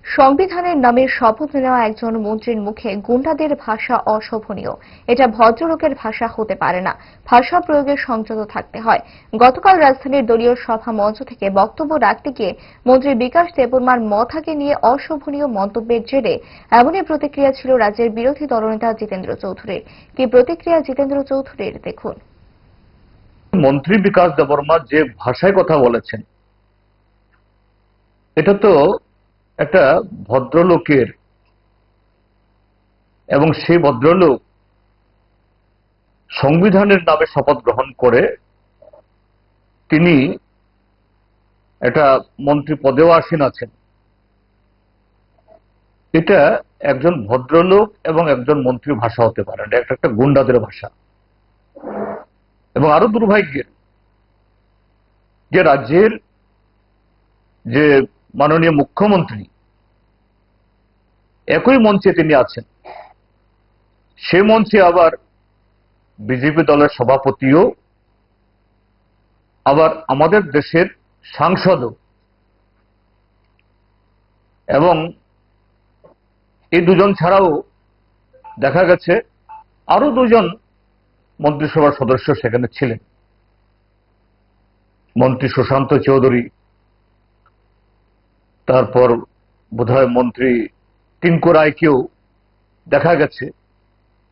সংবিধানের নামে শপথ নেওয়া একজন মন্ত্রীর মুখে গুন্ডাদের ভাষা অশোভনীয়। এটা ভদ্রলোকের ভাষা হতে পারে না। ভাষা প্রয়োগে সংযত থাকতে হয়। গতকাল রাজধানীর দলীয় সভা মঞ্চ থেকে বক্তব্য রাখতে গিয়ে মন্ত্রী বিকাশ দেববর্মার মথাকে নিয়ে অশোভনীয় মন্তব্যের জেরে এমনই প্রতিক্রিয়া ছিল রাজ্যের বিরোধী দলনেতা জিতেন্দ্র চৌধুরীর। কি প্রতিক্রিয়া জিতেন্দ্র চৌধুরীর, দেখুন। মন্ত্রী বিকাশ দেববর্মা যে ভাষায় কথা বলেছেন, এটা তো একটা ভদ্রলোকের, এবং সেই ভদ্রলোক সংবিধানের নামে শপথ গ্রহণ করে তিনি একটা মন্ত্রী পদেও আসীন আছেন। এটা একজন ভদ্রলোক এবং একজন মন্ত্রীর ভাষা হতে পারে না, এটা একটা গুন্ডাদের ভাষা। এবং আরো দুর্ভাগ্যের যে রাজ্যের যে মাননীয় মুখ্যমন্ত্রী একই মঞ্চে তিনি আছেন, সে মঞ্চে আবার বিজেপি দলের সভাপতিও, আবার আমাদের দেশের সাংসদও, এবং এই দুজন ছাড়াও দেখা গেছে আরো দুজন মন্ত্রিসভার সদস্য সেখানে ছিলেন। মন্ত্রী সুশান্ত চৌধুরী, তারপর বোধহয় মন্ত্রী টিঙ্কু রায়কেও দেখা গেছে